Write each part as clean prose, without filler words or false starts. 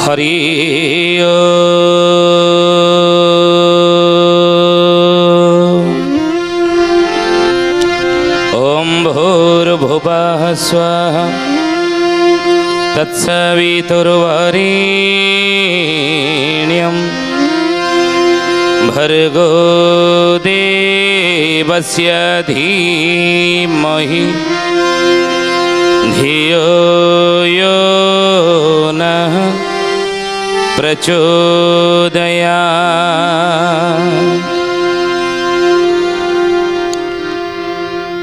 हरि ओम भूर्भुवः स्वः तत्सवितुर्वरेण्यं भर्गो देवस्य धीमहि धियो यो नः प्रचोदयात्।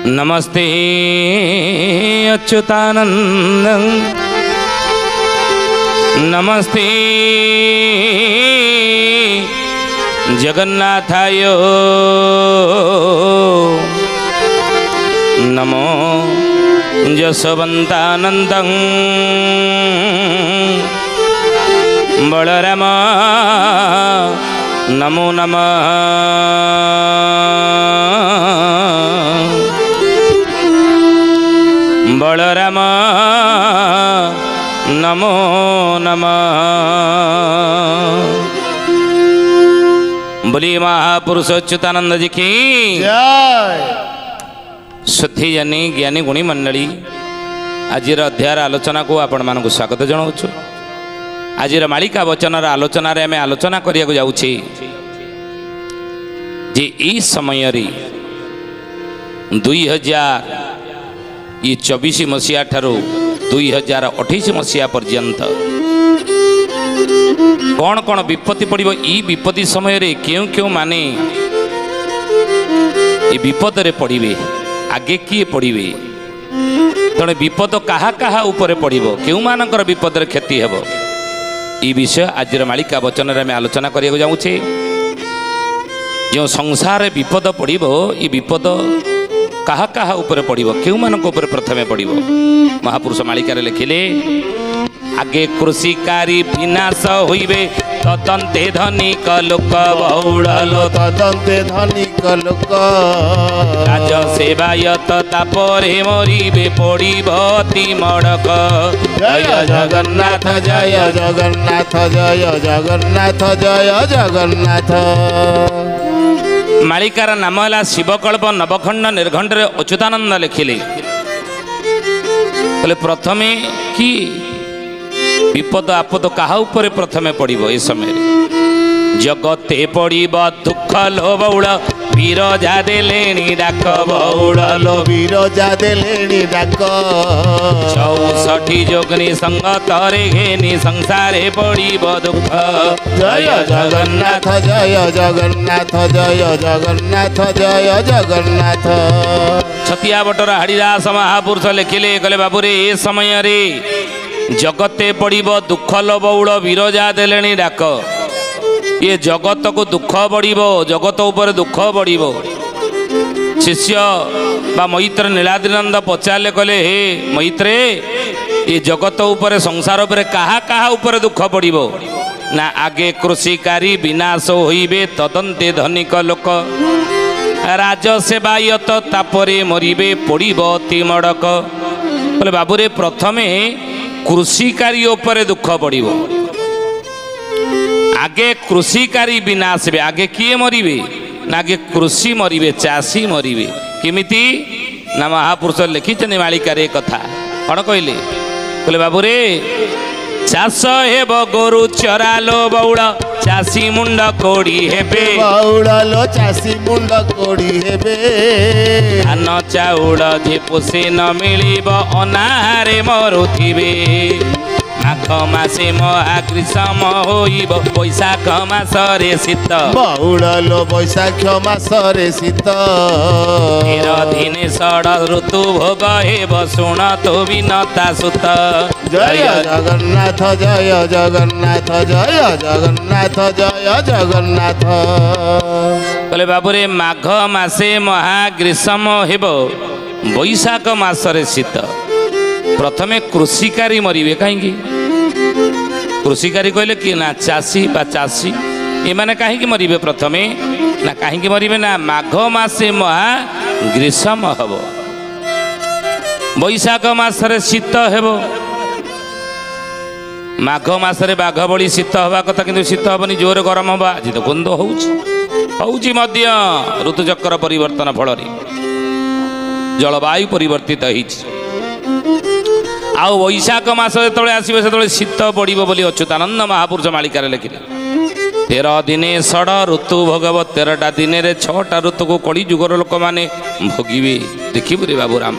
नमस्ते अच्युतानन्दं नमस्ते जगन्नाथाय नमो जसवन्तानन्दं बलराम नमो नमः। बलराम नमो नमः। बोलिए महापुरुष अच्युतानंद जी की जय। शुद्धि जानी ज्ञानी गुणी मंडली आज अध्याय आलोचना को आपण मानक स्वागत जनाऊँ। आज मालिका वचन आलोचन आम आलोचना करने को जाऊँ जे ई समय 2024 मसीहा ठारू 2028 मसीहा पर्यंत कौन कौन विपत्ति पड़ो। ई विपत्ति समय रे क्यों क्यों माने ये विपद रे पड़े आगे किए पड़े तेणु विपद कहा कहा उपरे पड़ो क्यों मानकर विपद रे क्षति हेब ई विषय आज मालिका वचन में आलोचना करने को जाऊँ। जो संसार विपद पड़ो ये विपद कहा कहा उपरे पड़ो क्यों मानक उपरे प्रथमे पड़ो। महापुरुष मालिका लिखिले आगे कृषिकारी विनाश होइबे तदंते धनिक लोक बहुल तदंते धनिक लोक राज सेवायत तापरे मरिबे पड़िब अति मड़क। जय जगन्नाथ जय जगन्नाथ जय जगन्नाथ जय जगन्नाथ। मालिकार नाम है शिवकल्प नवखंड निर्घंट अच्युतानंद लिखिले प्रथमे कि विपद आपद कहा उपरे प्रथमे पड़ो। ए समय जगते पड़ब दुख लो बौल विरजा देलेणी डाक बौल लो विरजा देलेणी डाक 64 जोगनी संगतरे घेनी संसारे पड़ब दुख। जय जगन्नाथ जय जगन्नाथ जय जगन्नाथ जय जगन्नाथ। छतिया बटर हरिदास महापुरुष लिखिले कहले बाबूरे ए समय रे जगते पड़ब दुख लो बौल विरजा देलेणी डाक। ये जगत को दुख बढ़ जगत उपर दुख बढ़। शिष्य बा मैत्र नीलाद्रिनंद पचारे कहले हे मैत्रे ये जगत उपर संसार उपर कहा कहा उपर दुख पड़ ना आगे कृषिकारी विनाश होइबे तदंते धनिक लोक राज सेवायत तापरे मरिबे पड़िब अति मड़क। बोले बाबूरे प्रथमे कृषिकारी उपरे दुख पड़ आगे कृषिकारी विनाश बे आगे किए मरिबे ना आगे कृषि मरिबे चाषी मरिबे किमिति ना महापुरुष लिखिछन मालिकार ए कथा कौन कहले कहले बाबूरे चाष हेब गोरु चरालो बौड़ चाषी मुंड कोड़ी हेबे बौड़ लो चाषी मुंड कोड़ी हेबे धान चाउड़ जे पोषे न मिलिब अनाहारे मरुथिबे। माघ मासे महाग्रीष्म होइब बैशाख मासरे शीत बौड़ लो बैशाख मासरे शीत 13 दिने षड ऋतु भोग हेब शुण तो विनता सुत। जय जगन्नाथ जय जगन्नाथ जय जगन्नाथ जय जगन्नाथ। कहले बाबूरे माघ मासे महाग्रीष्म हेब बैशाख मासरे शीत। प्रथमे कृषिकारी मरिबे कहीं कृषिकारी कहले कि ना चाषी बा चाषी एमाने कहीं मरिबे प्रथमे ना कहीं मरिबे ना माघ मासे महा ग्रीष्म हब बैशाख मासरे शीत हेब ମାଘ ମାସରେ ବାଘ ଭଳି ଶୀତ ହେବା କଥା କିନ୍ତୁ ଶୀତ ହେବନି, ଜୋରେ ଗରମ ହେବା। ଆଜି ତ କୁନ୍ଦ ହେଉଛି ମଧ୍ୟ ଋତୁଚକ୍ର ପରିବର୍ତ୍ତନ ଫଳରେ ଜଳବାୟୁ ପରିବର୍ତ୍ତିତ ହେଇଛି। ଆଉ ବୈଶାଖ ମାସ ଯେତେବେଳେ ଆସିବ ସେତେବେଳେ ଶୀତ ବଢ଼ିବ ବୋଲି ଅଚ୍ୟୁତାନନ୍ଦ ମହାପୁରୁଷ ମାଳିକାରେ ଲେଖିଲେ। 13 ଦିନେ ଷଡ଼ ଋତୁ ଭୋଗବ, 13ଟା ଦିନରେ 6ଟା ଋତୁକୁ କଳି ଯୁଗର ଲୋକମାନେ ଭୋଗିବେ। ଦେଖିବୁ ରେ ବାବୁ ରାମ,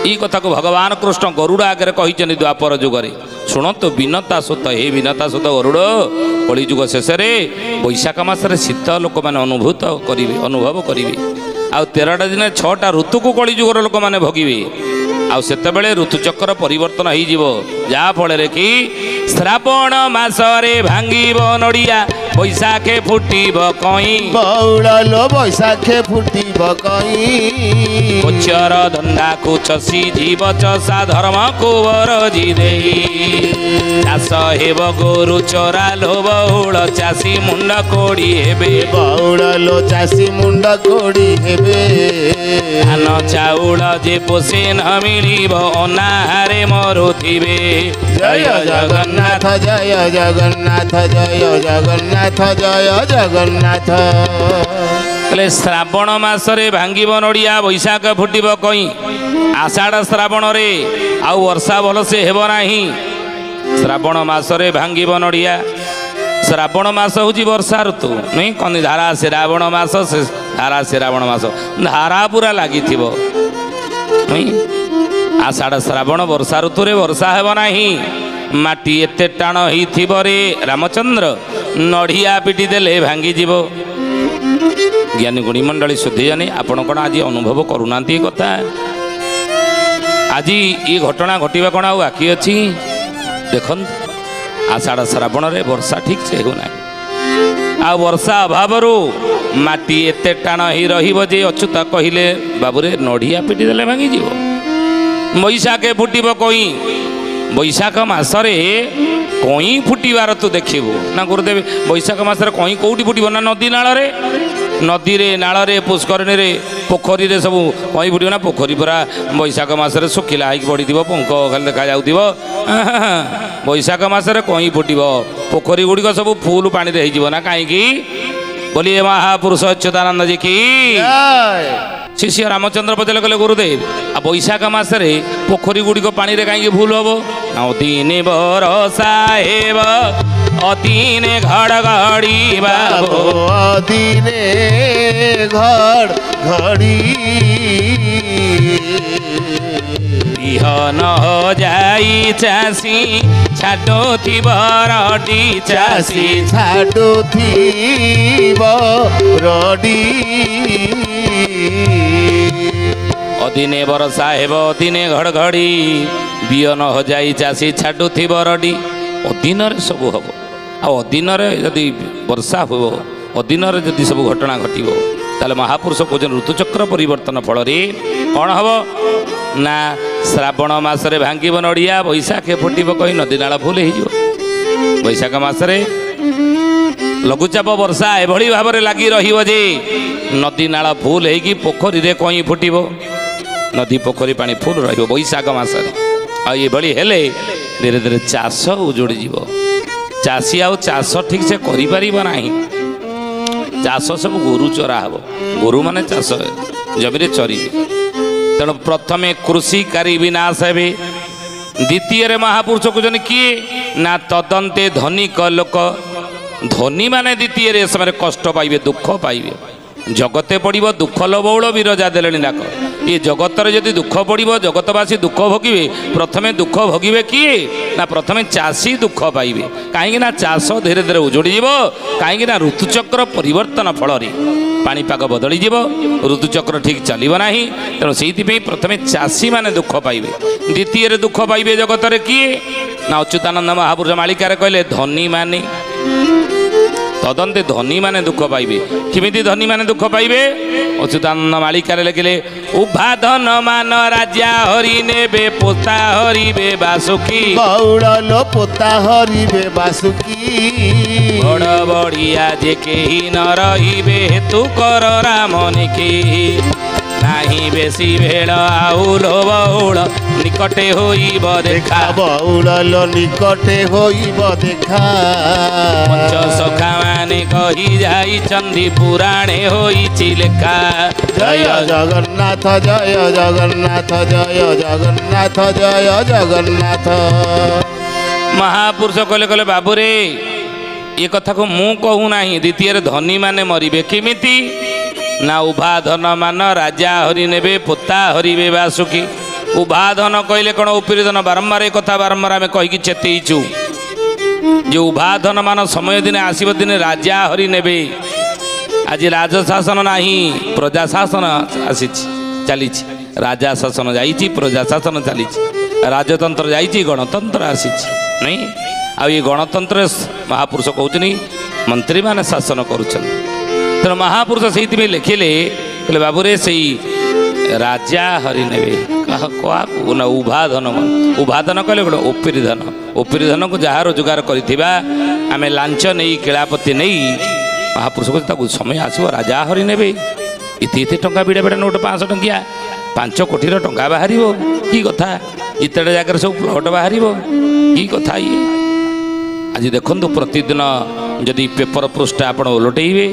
ଏଇ କଥାକୁ ଭଗବାନ କୃଷ୍ଣ ଗରୁଡ଼ ଆଗରେ କହିଛନ୍ତି ଦ୍ୱାପର ଯୁଗରେ। ଶୁଣନ୍ତୁ ବିନତା ସୁତ, ହେ ବିନତା ସୁତ ଗରୁଡ଼, କଳିଯୁଗ ଶେଷରେ ବୈଶାଖ ମାସରେ ଶୀତ ଲୋକମାନେ ଅନୁଭବ କରିବେ। ଆଉ 13ଟା ଦିନରେ 6ଟା ଋତୁକୁ କଳିଯୁଗର ଲୋକମାନେ ଭୋଗିବେ। ଆଉ ସେତେବେଳେ ଋତୁଚକ୍ର ପରିବର୍ତ୍ତନ ହେଇଯିବ, ଯାହାଫଳରେ କି ଶ୍ରାବଣ ମାସରେ ଭାଙ୍ଗିବ ନଡ଼ିଆ, ବୈଶାଖେ ଫୁଟିବ କଇଁ। ବଉଳ ଲୋ ବୈଶାଖେ ଫୁଟିବ କଇଁ। କୋଚର ଧନ୍ଦାକୁ ଚଷି ଜୀବ ଚଷା ଧର୍ମକୁ ବରଜି ଦେଇ। ଚାଷ ହେବ ଗୋରୁ ଚରା ଲୋ ବଉଳ ଚାଷୀ ମୁଣ୍ଡ କୋଡ଼ି ହେବେ। ବଉଳ ଲୋ ଚାଷୀ ମୁଣ୍ଡ କୋଡ଼ି ହେବେ। ଧାନ ଚାଉଳ ଯେ ପୋଷେ ନ ମିଳିବ ଅନାହାରେ ମରୁଥିବେ। ଜୟ ଜଗନ୍ନାଥ ଜୟ ଜଗନ୍ନାଥ ଜୟ ଜଗନ୍ନାଥ ଜୟ ଜଗନ୍ନାଥ। ହେଲେ ଶ୍ରାବଣ ମାସରେ ଭାଙ୍ଗିବ ନଡ଼ିଆ, ବୈଶାଖ ଫୁଟିବ କଇଁ। ଆଷାଢ଼ ଶ୍ରାବଣରେ ଆଉ ବର୍ଷା ଭଲସେ ହେବ ନାହିଁ। ଶ୍ରାବଣ ମାସରେ ଭାଙ୍ଗିବ ନଡ଼ିଆ। ଶ୍ରାବଣ ମାସ ହେଉଛି ବର୍ଷା ଋତୁ, ନୁହେଁ କହନ୍ତି ଧାରା ଶ୍ରାବଣ ମାସ, ଧାରା ଶ୍ରାବଣ ମାସ, ଧାରା ପୁରା ଲାଗିଥିବ ନୁହେଁ। ଆଷାଢ଼ ଶ୍ରାବଣ ବର୍ଷା ଋତୁରେ ବର୍ଷା ହେବ ନାହିଁ। ମାଟି ଏତେ ଟାଣ ହେଇଥିବ ରେ ରାମଚନ୍ଦ୍ର, ନଡ଼ିଆ ପିଟି ଦେଲେ ଭାଙ୍ଗିଯିବ। ଜ୍ଞାନୀ ଗୁଣୀ ମଣ୍ଡଳୀ ସୁଧୀ ଜାନି, ଆପଣ କ'ଣ ଆଜି ଅନୁଭବ କରୁନାହାନ୍ତି ଏ କଥା? ଆଜି ଏ ଘଟଣା ଘଟିବା କ'ଣ ଆଉ ବାକି ଅଛି? ଦେଖନ୍ତୁ ଆଷାଢ଼ ଶ୍ରାବଣରେ ବର୍ଷା ଠିକ୍ ସେ ହେଉନାହିଁ। ଆଉ ବର୍ଷା ଅଭାବରୁ ମାଟି ଏତେ ଟାଣ ହେଇ ରହିବ ଯେ ଅଚ୍ୟୁତ କହିଲେ ବାବୁରେ ନଡ଼ିଆ ପିଟି ଦେଲେ ଭାଙ୍ଗିଯିବ। ବୈଶାଖେ ଫୁଟିବ କଇଁ। ବୈଶାଖ ମାସରେ କଇଁ ଫୁଟିବାର ତୁ ଦେଖିବୁ ନା ଗୁରୁଦେବ? ବୈଶାଖ ମାସରେ କଇଁ କେଉଁଠି ଫୁଟିବ ନା ନଦୀ ନାଳରେ, ନଦୀରେ ନାଳରେ ପୁଷ୍କରିଣୀରେ ପୋଖରୀରେ ସବୁ କଇଁ ଫୁଟିବ ନା? ପୋଖରୀ ପୁରା ବୈଶାଖ ମାସରେ ଶୁଖିଲା ହେଇକି ପଡ଼ିଥିବ, ପଙ୍କ ଖାଲି ଦେଖାଯାଉଥିବ। ବୈଶାଖ ମାସରେ କଇଁ ଫୁଟିବ, ପୋଖରୀ ଗୁଡ଼ିକ ସବୁ ଫୁଲ ପାଣିରେ ହେଇଯିବ ନା? କାହିଁକି? ବୋଲି ମହାପୁରୁଷ ଅଚ୍ୟୁତାନନ୍ଦ ଜି କି ଶିଷ୍ୟ ରାମଚନ୍ଦ୍ର ପଚାରିଲେ, କହିଲେ ଗୁରୁଦେବ ଆଉ ବୈଶାଖ ମାସରେ ପୋଖରୀ ଗୁଡ଼ିକ ପାଣିରେ କାହିଁକି ଭୁଲ ହବ? ନା ଅଦିନେ ବରଷା ହେବ ଅଦିନେ ଘଡ଼ଘଡ଼ି ବାବୁ। ଅଦିନେ ଘଡ଼ଘଡ଼ି ବିହନ ଯାଇ ଚାଷୀ ଛାଡ଼ୁଥିବ ରଡ଼ି, ଚାଷୀ ଛାଡ଼ୁଥିବ ରଡ଼ି। ଅଦିନେ ବର୍ଷା ହେବ ଅଦିନେ ଘଡ଼ଘଡ଼ି, ବିହନ ହଜାଇ ଚାଷୀ ଛାଡ଼ୁଥିବ ରଡ଼ି। ଅଦିନରେ ସବୁ ହେବ। ଆଉ ଅଦିନରେ ଯଦି ବର୍ଷା ହେବ, ଅଦିନରେ ଯଦି ସବୁ ଘଟଣା ଘଟିବ, ତାହେଲେ ମହାପୁରୁଷ କହୁଛନ୍ତି ଋତୁଚକ୍ର ପରିବର୍ତ୍ତନ ଫଳରେ କ'ଣ ହେବ ନା ଶ୍ରାବଣ ମାସରେ ଭାଙ୍ଗିବ ନଡ଼ିଆ, ବୈଶାଖେ ଫୁଟିବ କଇଁ, ନଦୀ ନାଳ ଫୁଲ ହେଇଯିବ। ବୈଶାଖ ମାସରେ ଲଘୁଚାପ ବର୍ଷା ଏଭଳି ଭାବରେ ଲାଗି ରହିବ ଯେ ନଦୀ ନାଳ ଫୁଲ ହେଇକି ପୋଖରୀରେ କଇଁ ଫୁଟିବ, ନଦୀ ପୋଖରୀ ପାଣି ଫୁଲ ରହିବ ବୈଶାଖ ମାସରେ। ଆଉ ଏଭଳି ହେଲେ ଧୀରେ ଧୀରେ ଚାଷ ଉଜୁଡ଼ିଯିବ। ଚାଷୀ ଆଉ ଚାଷ ଠିକ୍ ସେ କରିପାରିବ ନାହିଁ। ଚାଷ ସବୁ ଗୋରୁ ଚରା ହେବ, ଗୋରୁମାନେ ଚାଷ ଜମିରେ ଚରିବେ। ତେଣୁ ପ୍ରଥମେ କୃଷିକାରୀ ବିନାଶ ହେବେ। ଦ୍ୱିତୀୟରେ ମହାପୁରୁଷ କହୁଛନ୍ତି କିଏ ନା ତଦନ୍ତେ ଧନିକ ଲୋକ। ଧନୀମାନେ ଦ୍ୱିତୀୟରେ ଏ ସମୟରେ କଷ୍ଟ ପାଇବେ, ଦୁଃଖ ପାଇବେ। ଜଗତେ ପଡ଼ିବ ଦୁଃଖ ଲୋବଉଳ ବିରଜା ଦେଲେଣି ଡାକ। ଏ ଜଗତରେ ଯଦି ଦୁଃଖ ପଡ଼ିବ, ଜଗତବାସୀ ଦୁଃଖ ଭୋଗିବେ। ପ୍ରଥମେ ଦୁଃଖ ଭୋଗିବେ କିଏ ନା ପ୍ରଥମେ ଚାଷୀ ଦୁଃଖ ପାଇବେ। କାହିଁକି ନା ଚାଷ ଧୀରେ ଧୀରେ ଉଜୁଡ଼ିଯିବ। କାହିଁକି ନା ଋତୁଚକ୍ର ପରିବର୍ତ୍ତନ ଫଳରେ ପାଣିପାଗ ବଦଳିଯିବ, ଋତୁଚକ୍ର ଠିକ୍ ଚାଲିବ ନାହିଁ। ତେଣୁ ସେଇଥିପାଇଁ ପ୍ରଥମେ ଚାଷୀମାନେ ଦୁଃଖ ପାଇବେ। ଦ୍ୱିତୀୟରେ ଦୁଃଖ ପାଇବେ ଜଗତରେ କିଏ ନା ଅଚ୍ୟୁତାନନ୍ଦ ମହାପୁରୁଷ ମାଳିକାରେ କହିଲେ ଧନୀମାନେ। ତଦନ୍ତେ ଧନୀମାନେ ଦୁଃଖ ପାଇବେ। କେମିତି ଧନୀମାନେ ଦୁଃଖ ପାଇବେ? ଅଚ୍ୟୁତାନନ୍ଦ ମାଳିକାରେ ଲେଖିଲେ ଉଭା ଧନ ମାନ ରାଜା ହରି ନେବେ, ପୋତା ହରିବେ ବାସୁକି। ବଉଳ ଲୋ ପୋତା ହରିବେ ବାସୁକି। ବଡ଼ ବଢ଼ିଆ ଯେ କେହି ନ ରହିବେ, ହେତୁ କର ରାମ ନିକି। ନାହିଁ ବେଶୀ ଭେଳ ଆଉଲ ବଉଳ ନିକଟେ ହୋଇବ ଦେଖା ବଉଳ ଲୋ ନିକଟେ ହୋଇବ ଦେଖା ପଞ୍ଚସଖା ମାନେ କହି ଯାଇଛନ୍ତି ପୁରାଣେ ହୋଇଛି ଲେଖା ଜୟ ଜଗନ୍ନାଥ ଜୟ ଜଗନ୍ନାଥ ଜୟ ଜଗନ୍ନାଥ ଜୟ ଜଗନ୍ନାଥ। ମହାପୁରୁଷ କହିଲେ କହିଲେ ବାବୁରେ ଏ କଥାକୁ ମୁଁ କହୁନାହିଁ। ଦ୍ୱିତୀୟରେ ଧନୀ ମାନେ ମରିବେ କେମିତି ନା ଉଭା ଧନ ମାନ ରାଜା ହରି ନେବେ ପୋତା ହରିବେ ବାସୁକି। ଉଭା ଧନ କହିଲେ କ'ଣ ଉପରି ଧନ ବାରମ୍ବାର ଏ କଥା ବାରମ୍ବାର ଆମେ କହିକି ଚେତେଇଛୁ ଯେ ଉଭା ଧନ ମାନ ସମୟ ଦିନେ ଆସିବ ଦିନେ ରାଜା ହରି ନେବେ। ଆଜି ରାଜଶାସନ ନାହିଁ ପ୍ରଜା ଶାସନ ଆସିଛି ଚାଲିଛି। ରାଜା ଶାସନ ଯାଇଛି ପ୍ରଜା ଶାସନ ଚାଲିଛି। ରାଜତନ୍ତ୍ର ଯାଇଛି ଗଣତନ୍ତ୍ର ଆସିଛି ନାଇଁ। ଆଉ ଏ ଗଣତନ୍ତ୍ରରେ ମହାପୁରୁଷ କହୁଛନ୍ତି ମନ୍ତ୍ରୀମାନେ ଶାସନ କରୁଛନ୍ତି। ତେଣୁ ମହାପୁରୁଷ ସେଇଥିପାଇଁ ଲେଖିଲେ କହିଲେ ବାବୁରେ ସେଇ ରାଜା ହରି ନେବେ କାହାକୁ ନା ଉଭା ଧନ। ଉଭା ଧନ କହିଲେ ଗୋଟେ ଓପରି ଧନ। ଓପରି ଧନକୁ ଯାହା ରୋଜଗାର କରିଥିବା ଆମେ ଲାଞ୍ଚ ନେଇ କିଳାପତି ନେଇ ମହାପୁରୁଷ କହୁଛି ତାକୁ ସମୟ ଆସିବ ରାଜା ହରି ନେବେ। ଏତେ ଟଙ୍କା ବିଡ଼ା ବିଡ଼ା ନୋଟ 500 ଟଙ୍କିଆ 5 କୋଟିର ଟଙ୍କା ବାହାରିବ କି କଥା। ଏତେଟା ଜାଗାରେ ସବୁ ପ୍ଲଟ୍ ବାହାରିବ କି କଥା ଇଏ। ଆଜି ଦେଖନ୍ତୁ ପ୍ରତିଦିନ ଯଦି ପେପର ପୃଷ୍ଠା ଆପଣ ଓଲଟେଇବେ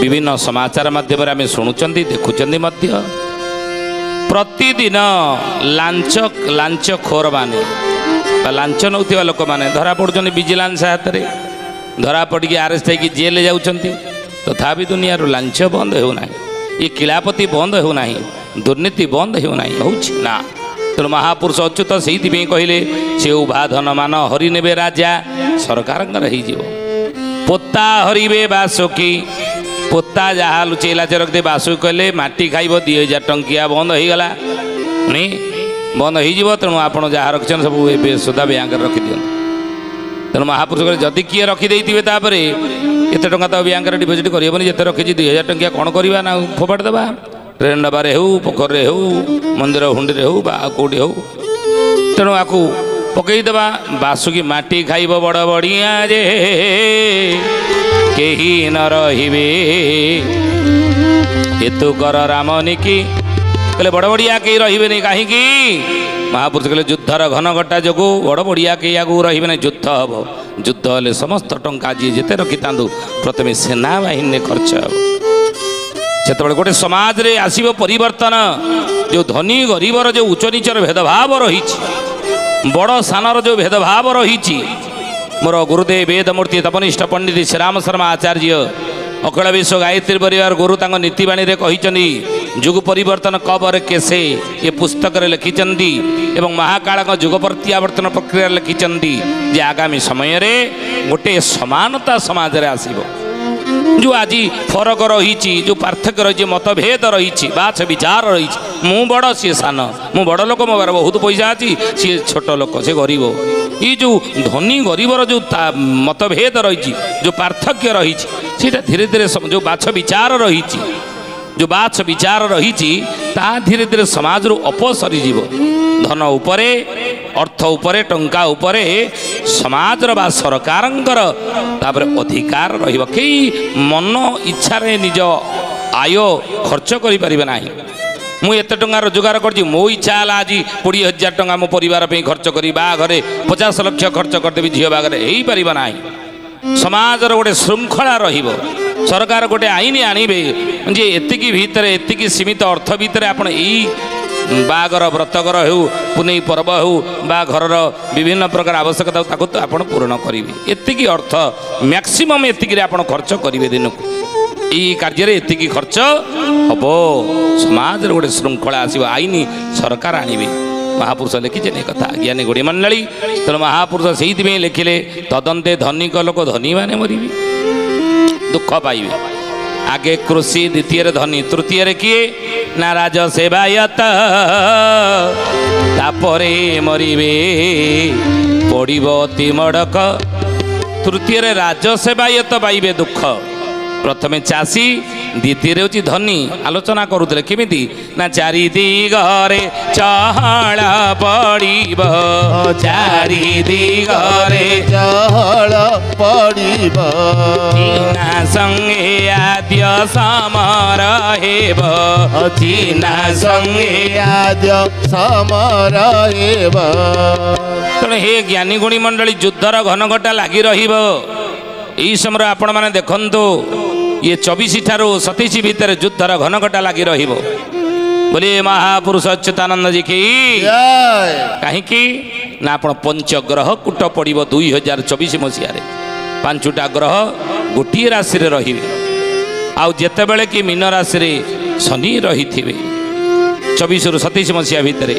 ବିଭିନ୍ନ ସମାଚାର ମାଧ୍ୟମରେ ଆମେ ଶୁଣୁଛନ୍ତି ଦେଖୁଛନ୍ତି ମଧ୍ୟ ପ୍ରତିଦିନ ଲାଞ୍ଚ ଖୋରମାନେ ବା ଲାଞ୍ଚ ନେଉଥିବା ଲୋକମାନେ ଧରା ପଡ଼ୁଛନ୍ତି ଭିଜିଲାନ୍ସ ହାତରେ। ଧରା ପଡ଼ିକି ଆରେଷ୍ଟ ହେଇକି ଜେଲ୍ ଯାଉଛନ୍ତି। ତଥାପି ଦୁନିଆରୁ ଲାଞ୍ଚ ବନ୍ଦ ହେଉନାହିଁ। ଏ କିଳାପତି ବନ୍ଦ ହେଉନାହିଁ। ଦୁର୍ନୀତି ବନ୍ଦ ହେଉନାହିଁ ହେଉଛି ନା। ତେଣୁ ମହାପୁରୁଷ ଅଚ୍ୟୁତ ସେଇଥିପାଇଁ କହିଲେ ସେ ଉଭା ଧନ ମାନ ହରି ନେବେ ରାଜା ସରକାରଙ୍କର ହେଇଯିବ। ପୋତା ହରିବେ ବାସୁକି। ପୋତା ଯାହା ଲୁଚେଇ ଲାଚ ରଖିଦେବେ ବାସୁକି କହିଲେ ମାଟି ଖାଇବ 2000 ଟଙ୍କିଆ ବନ୍ଦ ହେଇଗଲା ନି ବନ୍ଦ ହେଇଯିବ। ତେଣୁ ଆପଣ ଯାହା ରଖିଛନ୍ତି ସବୁ ଏବେ ସୁଦ୍ଧା ବ୍ୟାଙ୍କରେ ରଖିଦିଅନ୍ତୁ। ତେଣୁ ମହାପୁରୁଷ କହିଲେ ଯଦି କିଏ ରଖିଦେଇଥିବେ ତାପରେ ଏତେ ଟଙ୍କା ତ ବ୍ୟାଙ୍କରେ ଡିପୋଜିଟ୍ କରିହେବନି। ଯେତେ ରଖିଛି 2000 ଟଙ୍କିଆ କ'ଣ କରିବା ନା ଫୋପାଡ଼ି ଦେବା। ଟ୍ରେନ୍ ଡବାରେ ହେଉ ପୋଖରୀରେ ହେଉ ମନ୍ଦିର ହୁଣ୍ଡିରେ ହେଉ ବା କେଉଁଠି ହେଉ। ତେଣୁ ଆକୁ ପକେଇଦେବା। ବାସୁକି ମାଟି ଖାଇବ ବଡ଼ ବଢ଼ିଆ ଯେ କେହି ନ ରହିବେ ହେତୁ କର ରାମନିକି। କହିଲେ ବଡ଼ ବଢ଼ିଆ କେହି ରହିବେନି କାହିଁକି। ମହାପୁରୁଷ କହିଲେ ଯୁଦ୍ଧର ଘନ ଘଟା ଯୋଗୁଁ ବଡ଼ ବଢ଼ିଆ କେହି ଆଗକୁ ରହିବେନି। ଯୁଦ୍ଧ ହେବ। ଯୁଦ୍ଧ ହେଲେ ସମସ୍ତ ଟଙ୍କା ଯିଏ ଯେତେ ରଖିଥାନ୍ତୁ ପ୍ରଥମେ ସେନାବାହିନୀରେ ଖର୍ଚ୍ଚ ହେବ। ସେତେବେଳେ ଗୋଟେ ସମାଜରେ ଆସିବ ପରିବର୍ତ୍ତନ। ଯେଉଁ ଧନୀ ଗରିବର ଯେଉଁ ଉଚ୍ଚ ନିଚର ଭେଦଭାବ ରହିଛି ବଡ଼ ସାନର ଯେଉଁ ଭେଦଭାବ ରହିଛି। ମୋର ଗୁରୁଦେବ ବେଦମୂର୍ତ୍ତି ତପନିଷ୍ଠ ପଣ୍ଡିତ ଶ୍ରୀରାମ ଶର୍ମା ଆଚାର୍ଯ୍ୟ ଅଖିଳ ବିଶ୍ୱ ଗାୟତ୍ରୀ ପରିବାର ଗୁରୁ ତାଙ୍କ ନୀତିବାଣୀରେ କହିଛନ୍ତି ଯୁଗ ପରିବର୍ତ୍ତନ କବରେ କେସେ ଏ ପୁସ୍ତକରେ ଲେଖିଛନ୍ତି ଏବଂ ମହାକାଳଙ୍କ ଯୁଗ ପ୍ରତ୍ୟାବର୍ତ୍ତନ ପ୍ରକ୍ରିୟାରେ ଲେଖିଛନ୍ତି ଯେ ଆଗାମୀ ସମୟରେ ଗୋଟିଏ ସମାନତା ସମାଜରେ ଆସିବ। ଯେଉଁ ଆଜି ଫରକ ରହିଛି ଯେଉଁ ପାର୍ଥକ୍ୟ ରହିଛି ମତଭେଦ ରହିଛି ବାଛ ବିଚାର ରହିଛି ମୁଁ ବଡ଼ ସିଏ ସାନ ମୁଁ ବଡ଼ ଲୋକ ମୋ ପାଖରେ ବହୁତ ପଇସା ଅଛି ସିଏ ଛୋଟ ଲୋକ ସେ ଗରିବ। ଏଇ ଯେଉଁ ଧନୀ ଗରିବର ଯେଉଁ ମତଭେଦ ରହିଛି ଯେଉଁ ପାର୍ଥକ୍ୟ ରହିଛି ସେଇଟା ଧୀରେ ଧୀରେ ଯେଉଁ ବାଛ ବିଚାର ରହିଛି ଯେଉଁ ବାଛ ବିଚାର ରହିଛି ତାହା ଧୀରେ ଧୀରେ ସମାଜରୁ ଅପସରିଯିବ। ଧନ ଉପରେ ଅର୍ଥ ଉପରେ ଟଙ୍କା ଉପରେ ସମାଜର ବା ସରକାରଙ୍କର ତାପରେ ଅଧିକାର ରହିବ। କେହି ମନ ଇଚ୍ଛାରେ ନିଜ ଆୟ ଖର୍ଚ୍ଚ କରିପାରିବେ ନାହିଁ। ମୁଁ ଏତେ ଟଙ୍କା ରୋଜଗାର କରିଛି ମୋ ଇଚ୍ଛା ହେଲା ଆଜି 20,000 ଟଙ୍କା ମୋ ପରିବାର ପାଇଁ ଖର୍ଚ୍ଚ କରି ବାହାଘରେ 50 ଲକ୍ଷ ଖର୍ଚ୍ଚ କରିଦେବି ଝିଅ ବାହାଘରେ ହେଇପାରିବ ନାହିଁ। ସମାଜର ଗୋଟେ ଶୃଙ୍ଖଳା ରହିବ। ସରକାର ଗୋଟେ ଆଇନ ଆଣିବେ ଯେ ଏତିକି ଭିତରେ ଏତିକି ସୀମିତ ଅର୍ଥ ଭିତରେ ଆପଣ ଏଇ ବାହାଘର ବ୍ରତଘର ହେଉ ପୁନେଇ ପର୍ବ ହେଉ ବା ଘରର ବିଭିନ୍ନ ପ୍ରକାର ଆବଶ୍ୟକତା ତାକୁ ତ ଆପଣ ପୂରଣ କରିବେ। ଏତିକି ଅର୍ଥ ମ୍ୟାକ୍ସିମମ୍ ଏତିକିରେ ଆପଣ ଖର୍ଚ୍ଚ କରିବେ ଦିନକୁ। ଏଇ କାର୍ଯ୍ୟରେ ଏତିକି ଖର୍ଚ୍ଚ ହେବ। ସମାଜରେ ଗୋଟେ ଶୃଙ୍ଖଳା ଆସିବ। ଆଇନ ସରକାର ଆଣିବେ। ମହାପୁରୁଷ ଲେଖିଛେ ଏ କଥା ଜ୍ଞାନୀ ଗୋଡ଼ି ମଣ୍ଡଳୀ। ତେଣୁ ମହାପୁରୁଷ ସେଇଥିପାଇଁ ଲେଖିଲେ ତଦନ୍ତେ ଧନୀକ ଲୋକ ଧନୀମାନେ ମରିବେ ଦୁଃଖ ପାଇବେ। ଆଗେ କୃଷି ଦ୍ୱିତୀୟରେ ଧନୀ ତୃତୀୟରେ କିଏ ନା ରାଜ ସେବାୟତ ତାପରେ ମରିବେ ପଡ଼ିବ ଅତି ମଡ଼କ। ତୃତୀୟରେ ରାଜ ସେବାୟତ ପାଇବେ ଦୁଃଖ। ପ୍ରଥମେ ଚାଷୀ ଦ୍ୱିତୀୟରେ ହେଉଛି ଧନୀ। ଆଲୋଚନା କରୁଥିଲେ କେମିତି ନା ଚାରି ଦିଗରେ ଚହଳ ପଡ଼ିବ ଚାରି ଦିଗରେ ଚହଳ ପଡ଼ିବ ଚିହ୍ନା ସଙ୍ଗେ ଆଦ୍ୟ ସମର ହେବ ଚିହ୍ନା ସଙ୍ଗେ ଆଦ୍ୟ ସମର ହେବ। ତେଣୁ ହେ ଜ୍ଞାନୀ ଗୁଣୀ ମଣ୍ଡଳୀ ଯୁଦ୍ଧର ଘନଘଟା ଲାଗି ରହିବ। ଏହି ସମୟରେ ଆପଣମାନେ ଦେଖନ୍ତୁ ଇଏ 24 ଠାରୁ 27 ଭିତରେ ଯୁଦ୍ଧର ଘନଘଟା ଲାଗି ରହିବ ବୋଲି ମହାପୁରୁଷ ଅଚ୍ୟୁତାନନ୍ଦ ଜୀ କି ଜୟ। କାହିଁକି ନା ଆପଣ ପଞ୍ଚଗ୍ରହ କୂଟ ପଡ଼ିବ 2024 ମସିହାରେ। 5ଟା ଗ୍ରହ ଗୋଟିଏ ରାଶିରେ ରହିବେ। ଆଉ ଯେତେବେଳେ କି ମୀନ ରାଶିରେ ଶନି ରହିଥିବେ 24ରୁ 27 ମସିହା ଭିତରେ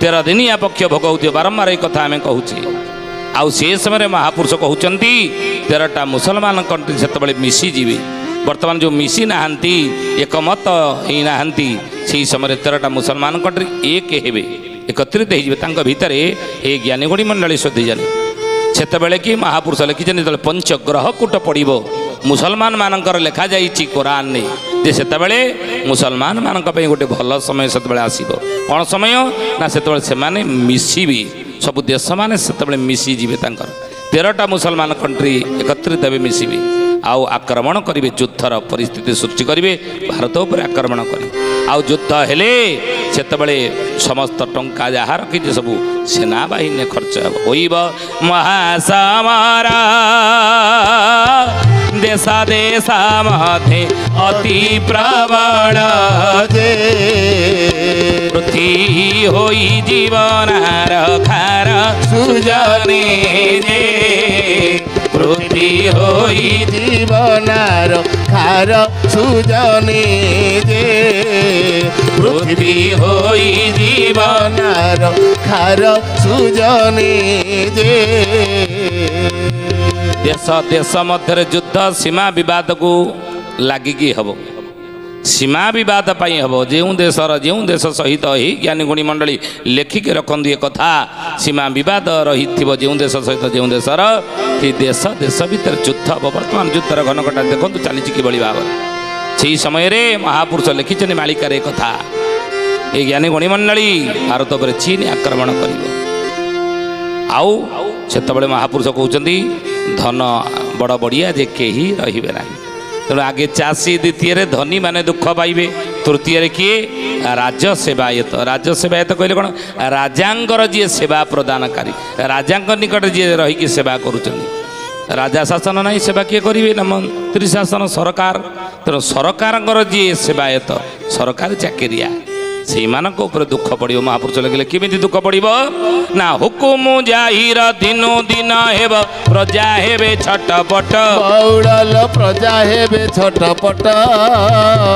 13 ଦିନିଆ ପକ୍ଷ ଭୋଗ ହେଉଥିବ। ବାରମ୍ବାର ଏ କଥା ଆମେ କହୁଛେ। ଆଉ ସେ ସମୟରେ ମହାପୁରୁଷ କହୁଛନ୍ତି 13ଟା ମୁସଲମାନ କଣ୍ଟ୍ରି ସେତେବେଳେ ମିଶିଯିବେ। ବର୍ତ୍ତମାନ ଯେଉଁ ମିଶି ନାହାନ୍ତି ଏକମତ ହେଇନାହାନ୍ତି ସେହି ସମୟରେ 13ଟା ମୁସଲମାନ କଣ୍ଟ୍ରି ଏକ ହେବେ, ଏକତ୍ରିତ ହେଇଯିବେ। ତାଙ୍କ ଭିତରେ ଏ ଜ୍ଞାନୀ ଗୁଣୀ ମଣ୍ଡଳୀ ଶୋଧିଯାନି ସେତେବେଳେ କି ମହାପୁରୁଷ ଲେଖିଛନ୍ତି ଯେତେବେଳେ ପଞ୍ଚଗ୍ରହ କୂଟ ପଡ଼ିବ ମୁସଲମାନ ମାନଙ୍କର ଲେଖାଯାଇଛି କୋରାନରେ ଯେ ସେତେବେଳେ ମୁସଲମାନ ମାନଙ୍କ ପାଇଁ ଗୋଟେ ଭଲ ସମୟ ସେତେବେଳେ ଆସିବ। କ'ଣ ସମୟ ନା ସେତେବେଳେ ସେମାନେ ମିଶିବେ, ସବୁ ଦେଶମାନେ ସେତେବେଳେ ମିଶିଯିବେ। ତାଙ୍କର 13ଟା ମୁସଲମାନ କଣ୍ଟ୍ରି ଏକତ୍ରିତ ହେବେ, ମିଶିବେ ଆଉ ଆକ୍ରମଣ କରିବେ। ଯୁଦ୍ଧର ପରିସ୍ଥିତି ସୃଷ୍ଟି କରିବେ, ଭାରତ ଉପରେ ଆକ୍ରମଣ କରିବେ। ଆଉ ଯୁଦ୍ଧ ହେଲେ ସେତେବେଳେ ସମସ୍ତ ଟଙ୍କା ଯାହା ରଖିଛି ସବୁ ସେନାବାହିନୀରେ ଖର୍ଚ୍ଚ ହେବ। ହୋଇବ ମହାସମର ଦେଶ ଦେଶ ମଧ୍ୟରେ ଅତି ପ୍ରବଳ ଯେ ପୃଥ୍ୱୀ ହୋଇ ଜୀବନାର ଖାର ସୁଜନେ ଯେ ପୃଥ୍ୱୀ ହୋଇ ଜୀବନାର ଖାର ସୁଜନେ ଯେ ପୃଥ୍ୱୀ ହୋଇ ଜୀବନାର ଖାର ସୁଜନେ ଯେ। ଦେଶ ଦେଶ ମଧ୍ୟରେ ଯୁଦ୍ଧ ସୀମା ବିବାଦକୁ ଲାଗିକି ହେବ। ସୀମା ବିବାଦ ପାଇଁ ହେବ। ଯେଉଁ ଦେଶ ସହିତ ଏହି ଜ୍ଞାନୀ ଗୁଣୀ ମଣ୍ଡଳୀ ଲେଖିକି ରଖନ୍ତୁ ଏ କଥା। ସୀମା ବିବାଦ ରହିଥିବ ଯେଉଁ ଦେଶ ସହିତ ଯେଉଁ ଦେଶର ସେ ଦେଶ ଭିତରେ ଯୁଦ୍ଧ ହେବ। ବର୍ତ୍ତମାନ ଯୁଦ୍ଧର ଘନଘଟା ଦେଖନ୍ତୁ ଚାଲିଛି କିଭଳି ଭାବରେ। ସେହି ସମୟରେ ମହାପୁରୁଷ ଲେଖିଛନ୍ତି ମାଳିକାରେ ଏ କଥା। ଏ ଜ୍ଞାନୀ ଗୁଣୀ ମଣ୍ଡଳୀ ଭାରତ ଉପରେ ଚୀନ ଆକ୍ରମଣ କରିବ। ଆଉ ସେତେବେଳେ ମହାପୁରୁଷ କହୁଛନ୍ତି ଧନ ବଡ଼ ବଢ଼ିଆ ଯେ କେହି ରହିବେ ନାହିଁ। ତେଣୁ ଆଗେ ଚାଷୀ, ଦ୍ୱିତୀୟରେ ଧନୀ ମାନେ ଦୁଃଖ ପାଇବେ, ତୃତୀୟରେ କିଏ ରାଜ ସେବାୟତ। ରାଜ ସେବାୟତ କହିଲେ କ'ଣ? ରାଜାଙ୍କର ଯିଏ ସେବା ପ୍ରଦାନକାରୀ, ରାଜାଙ୍କ ନିକଟରେ ଯିଏ ରହିକି ସେବା କରୁଛନ୍ତି। ରାଜା ଶାସନ ନାହିଁ, ସେବା କିଏ କରିବେ? ନା ମନ୍ତ୍ରୀ ଶାସନ, ସରକାର। ତେଣୁ ସରକାରଙ୍କର ଯିଏ ସେବାୟତ, ସରକାରୀ ଚାକିରିଆ, ସେଇମାନଙ୍କ ଉପରେ ଦୁଃଖ ପଡ଼ିବ। ମହାପୁରୁଷ ଲେଖିଲେ କେମିତି ଦୁଃଖ ପଡ଼ିବ ନା ହୁକୁମ ଜାହିର ଦିନୁ ଦିନ ହେବ ପ୍ରଜା ହେବେ ଛଟପଟ ବଉଡ଼ଲ ପ୍ରଜା ହେବେ ଛଟପଟ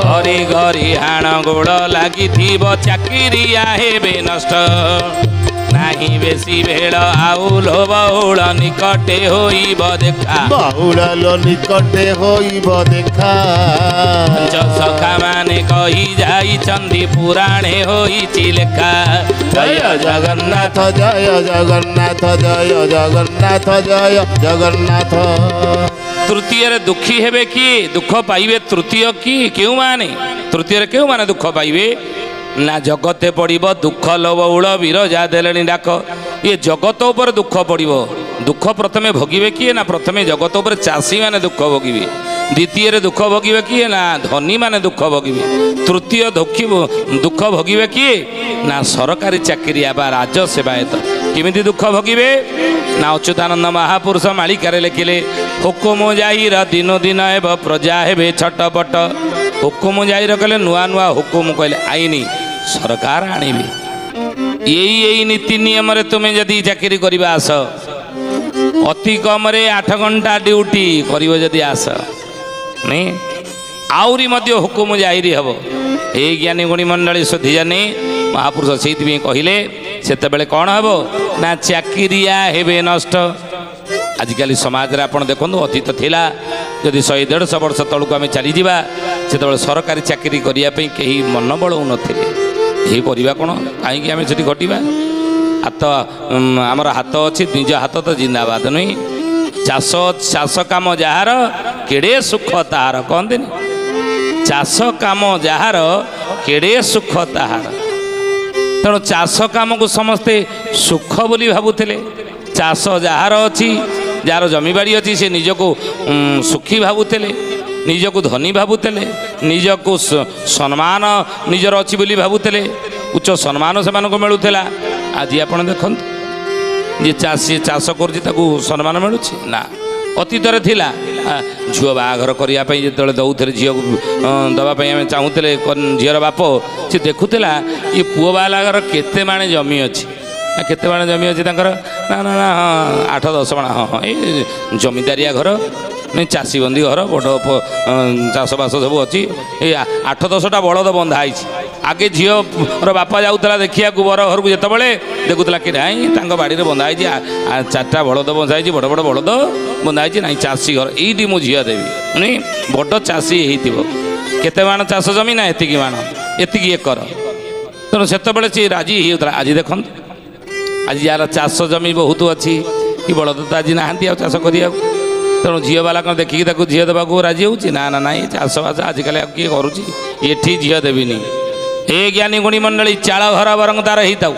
ଘରେ ଘରେ ହାଣ ଗୋଡ଼ ଲାଗିଥିବ ଚାକିରିଆ ହେବେ ନଷ୍ଟ ନାହିଁ ବେଶୀ ଭେଳ ଆଉ ଲୋବଉଳ ନିକଟେ ହୋଇବ ଦେଖା ବଉଡ଼ଲ ନିକଟେ ହୋଇବ ଦେଖା ସଖା ମାନେ କହି ଯାଇଛନ୍ତି ପୁରାଣେ ହୋଇଛି ଲେଖା ଜୟ ଜଗନ୍ନାଥ ଜୟ ଜଗନ୍ନାଥ ଜୟ ଜଗନ୍ନାଥ ଜୟ ଜଗନ୍ନାଥ। ତୃତୀୟରେ ଦୁଃଖୀ ହେବେ କିଏ? ଦୁଃଖ ପାଇବେ ତୃତୀୟ କିଏ? କେଉଁମାନେ? ତୃତୀୟରେ କେଉଁମାନେ ଦୁଃଖ ପାଇବେ ନା ଜଗତେ ପଡ଼ିବ ଦୁଃଖ ଲୋବଉଳ ବିରଜା ଦେଲେଣି ଡାକ। ଇଏ ଜଗତ ଉପରେ ଦୁଃଖ ପଡ଼ିବ। ଦୁଃଖ ପ୍ରଥମେ ଭୋଗିବେ କିଏ? ନା ପ୍ରଥମେ ଜଗତ ଉପରେ ଚାଷୀମାନେ ଦୁଃଖ ଭୋଗିବେ। ଦ୍ୱିତୀୟରେ ଦୁଃଖ ଭୋଗିବେ କିଏ? ନା ଧନୀମାନେ ଦୁଃଖ ଭୋଗିବେ। ତୃତୀୟ ଦୁଃଖ ଭୋଗିବେ କିଏ? ନା ସରକାରୀ ଚାକିରିଆ ବା ରାଜ ସେବାୟତ। କେମିତି ଦୁଃଖ ଭୋଗିବେ ନା ଅଚ୍ୟୁତାନନ୍ଦ ମହାପୁରୁଷ ମାଳିକାରେ ଲେଖିଲେ ହୁକୁମ ଜାହିର ଦିନୁ ଦିନ ହେବ ପ୍ରଜା ହେବେ ଛଟପଟ। ହୁକୁମ ଜାହିର କହିଲେ ନୂଆ ନୂଆ ହୁକୁମ କହିଲେ ଆଇନ ସରକାର ଆଣିବେ। ଏଇ ନୀତି ନିୟମରେ ତୁମେ ଯଦି ଚାକିରି କରିବା ଆସ, ଅତି କମରେ 8 ଘଣ୍ଟା ଡ୍ୟୁଟି କରିବ ଯଦି ଆସ, ନାଇଁ ଆହୁରି ମଧ୍ୟ ହୁକୁମ ଜାହିରି ହେବ। ଏଇ ଜ୍ଞାନୀ ଗୁଣୀ ମଣ୍ଡଳୀ ଶୋଧିଜାନି ମହାପୁରୁଷ ସେଇଥିପାଇଁ କହିଲେ ସେତେବେଳେ କ'ଣ ହେବ ନା ଚାକିରିଆ ହେବେ ନଷ୍ଟ। ଆଜିକାଲି ସମାଜରେ ଆପଣ ଦେଖନ୍ତୁ, ଅତୀତ ଥିଲା ଯଦି 100-150 ବର୍ଷ ତଳକୁ ଆମେ ଚାଲିଯିବା, ସେତେବେଳେ ସରକାରୀ ଚାକିରି କରିବା ପାଇଁ କେହି ମନୋବଳ ନଥିଲେ। ଏହି କରିବା କ'ଣ? କାହିଁକି ଆମେ ସେଠି ଘଟିବା? ଆମର ହାତ ଅଛି, ନିଜ ହାତ ତ ଜିନ୍ଦାବାଦ ନୁହେଁ। ଚାଷ କାମ ଯାହାର କେଡ଼େ ସୁଖ ତାହାର, କହନ୍ତିନି? ଚାଷ କାମ ଯାହାର କେଡ଼େ ସୁଖ ତାହାର। ତେଣୁ ଚାଷ କାମକୁ ସମସ୍ତେ ସୁଖ ବୋଲି ଭାବୁଥିଲେ। ଚାଷ ଯାହାର ଅଛି ଯାହାର ଜମିବାଡ଼ି ଅଛି ସେ ନିଜକୁ ସୁଖୀ ଭାବୁଥିଲେ, ନିଜକୁ ଧନୀ ଭାବୁଥିଲେ, ନିଜକୁ ସମ୍ମାନ ନିଜର ଅଛି ବୋଲି ଭାବୁଥିଲେ, ଉଚ୍ଚ ସମ୍ମାନ ସେମାନଙ୍କୁ ମିଳୁଥିଲା। ଆଜି ଆପଣ ଦେଖନ୍ତୁ ଯିଏ ଚାଷୀ ଚାଷ କରୁଛି ତାକୁ ସମ୍ମାନ ମିଳୁଛି ନା। ଅତୀତରେ ଥିଲା ଝିଅ ବାହାଘର କରିବା ପାଇଁ ଯେତେବେଳେ ଦେଉଥିଲେ, ଝିଅକୁ ଦେବା ପାଇଁ ଆମେ ଚାହୁଁଥିଲେ, ଝିଅର ବାପ ସେ ଦେଖୁଥିଲା ଏ ପୁଅ ବାହାଘର କେତେ ମାଣେ ଜମି ଅଛି, କେତେ ମାଣେ ଜମି ଅଛି ତାଙ୍କର, ନା ନା ନା ହଁ 8-10 ମାଣ, ହଁ ଏଇ ଜମିଦାରିଆ ଘର, ଚାଷୀବନ୍ଦୀ ଘର, ବଡ଼ ଚାଷବାସ ସବୁ ଅଛି, ଏଇ 8-10ଟା ବଳଦ ବନ୍ଧା ହେଇଛି। ଆଗେ ଝିଅର ବାପା ଯାଉଥିଲା ଦେଖିବାକୁ ବର ଘରକୁ, ଯେତେବେଳେ ଦେଖୁଥିଲା କି ନାଇଁ ତାଙ୍କ ବାଡ଼ିରେ ବନ୍ଧା ହେଇଛି 4ଟା ବଳଦ ବନ୍ଧା ହେଇଛି, ବଡ଼ ବଡ଼ ବଳଦ ବନ୍ଧା ହେଇଛି, ନାଇଁ ଚାଷୀ ଘର, ଏଇଠି ମୁଁ ଝିଅ ଦେବି। ବଡ଼ ଚାଷୀ ହେଇଥିବ, କେତେ ମାଣ ଚାଷ ଜମି ନା ଏତିକି ମାଣ, ଏତିକି ଏକର। ତେଣୁ ସେତେବେଳେ ସେ ରାଜି ହେଇଯାଉଥିଲା। ଆଜି ଦେଖନ୍ତୁ, ଆଜି ଯାହାର ଚାଷ ଜମି ବହୁତ ଅଛି, କି ବଳଦ ତ ଆଜି ନାହାନ୍ତି ଆଉ ଚାଷ କରିବାକୁ, ତେଣୁ ଝିଅବାଲା କ'ଣ ଦେଖିକି ତାକୁ ଝିଅ ଦେବାକୁ ରାଜି ହେଉଛି? ନା ନା ନାଇଁ, ଚାଷବାସ ଆଜିକାଲି ଆଉ କିଏ କରୁଛି, ଏଠି ଝିଅ ଦେବିନି। ଏ ଜ୍ଞାନୀ ଗୁଣୀ ମଣ୍ଡଳୀ, ଚାଳ ଘର ବରଂ ତାର ହେଇଥାଉ,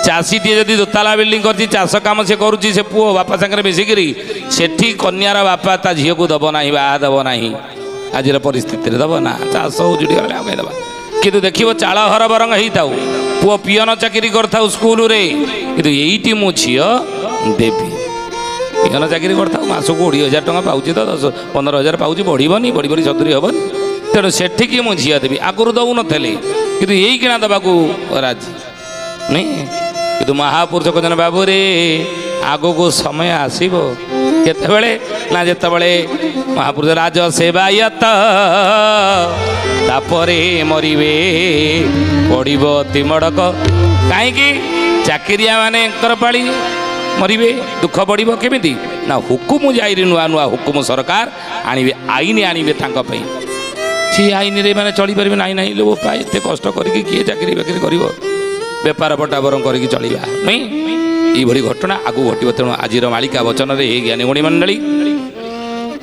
ଚାଷୀଟିଏ ଯଦି ଦୋତାଲା ବିଲ୍ଡିଂ କରିଛି, ଚାଷ କାମ ସେ କରୁଛି, ସେ ପୁଅ ବାପା ସାଙ୍ଗରେ ମିଶିକିରି, ସେଠି କନ୍ୟାର ବାପା ତା ଝିଅକୁ ଦେବ ନାହିଁ, ବାହା ଦେବ ନାହିଁ। ଆଜିର ପରିସ୍ଥିତିରେ ଦେବ ନା, ଚାଷ ଉଜୁଡ଼ି ଗଲେ ଆଉ ଦେବା। କିନ୍ତୁ ଦେଖିବ ଚାଳ ଘର ବରଂ ହେଇଥାଉ, ପୁଅ ପିଅନ ଚାକିରି କରିଥାଉ ସ୍କୁଲରେ, କିନ୍ତୁ ଏଇଠି ମୁଁ ଝିଅ ଦେବି। ପିଅନ ଚାକିରି କରିଥାଉ, ମାସକୁ 20,000 ଟଙ୍କା ପାଉଛି, ତ 15,000 ପାଉଛି, ବଢ଼ିବନି, ବଢ଼ି ବଢ଼ି 70 ହେବନି। ତେଣୁ ସେଠିକି ମୁଁ ଝିଅ ଦେବି। ଆଗରୁ ଦେଉନଥିଲେ, କିନ୍ତୁ ଏଇ କିଣା ଦେବାକୁ ରାଜି ନାଇଁ। କିନ୍ତୁ ମହାପୁରୁଷ କହିଛନ୍ତି ବାବୁରେ ଆଗକୁ ସମୟ ଆସିବ, କେତେବେଳେ ନା ଯେତେବେଳେ ମହାପୁରୁଷ ରାଜ ସେବାୟତ ତାପରେ ମରିବେ, ପଡ଼ିବ ତିମଡ଼କ। କାହିଁକି? ଚାକିରିଆ ମାନେଙ୍କର ପାଳି ମରିବେ, ଦୁଃଖ ପଡ଼ିବ। କେମିତି ନା ହୁକୁମ ଯାଇରି ନୂଆ ନୂଆ ହୁକୁମ ସରକାର ଆଣିବେ, ଆଇନ ଆଣିବେ ତାଙ୍କ ପାଇଁ। ସେ ଆଇନରେ ମାନେ ଚଳିପାରିବେ ନାହିଁ। ନାହିଁ ଲୋ ବାପା, ଏତେ କଷ୍ଟ କରିକି କିଏ ଚାକିରି ବାକିରି କରିବ, ବେପାର ପଟା ବରଂ କରିକି ଚଳିବା ନାଇଁ। ଏଇଭଳି ଘଟଣା ଆଗକୁ ଘଟିବ। ତେଣୁ ଆଜିର ମାଳିକା ବଚନରେ ଏ ଜ୍ଞାନୀଗୁଣୀ ମଣ୍ଡଳୀ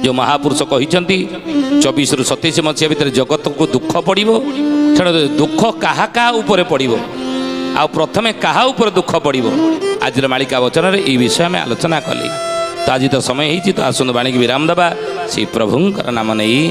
ଯେଉଁ ମହାପୁରୁଷ କହିଛନ୍ତି 24ରୁ 27 ମସିହା ଭିତରେ ଜଗତକୁ ଦୁଃଖ ପଡ଼ିବ। ତେଣୁ ଦୁଃଖ କାହା କାହା ଉପରେ ପଡ଼ିବ, ଆଉ ପ୍ରଥମେ କାହା ଉପରେ ଦୁଃଖ ପଡ଼ିବ, ଆଜିର ମାଳିକା ବଚନରେ এই ବିଷୟ ଆମେ ଆଲୋଚନା କଲି। ତ ଆଜି ତ ସମୟ ହେଇଛି, ତ ଆସନ୍ତୁ ବାଣୀକି ବିରାମ ଦେବା ଶ୍ରୀ ପ୍ରଭୁଙ୍କର ନାମ ନେଇ।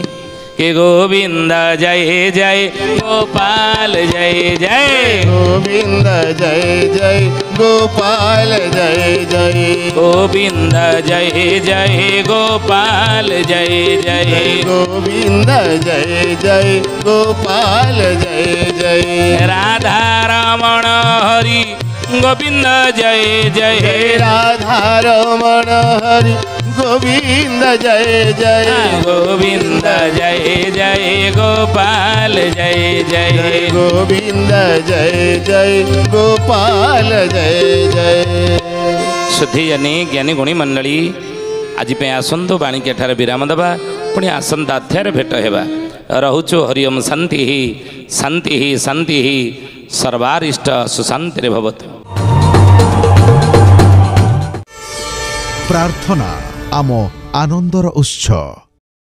के गोविंद जय जय गोपाल जय जय, गोविंद जय जय गोपाल जय जय, गोविंद जय जय गोपाल जय जय, गोविंद जय जय गोपाल जय जय, राधा रमण हरि गोविंद जय जय, राधा रमण हरि गोविंद जय जय, गोविंद जय जय गोपाल जय जय, गोविंद जय जय गोपाल जय जय। सुधीजनी ज्ञानी गुणी मंडली आज आसतु बाणीकी एठारे विराम देवा, पुणी आसंता अध्याय भेट हेबा। रहुचु हरिओम शांति ही शांति ही शांति ही सर्वारिष्ट सुशांति भवतु। प्रार्थना आम आनंदर उत्स।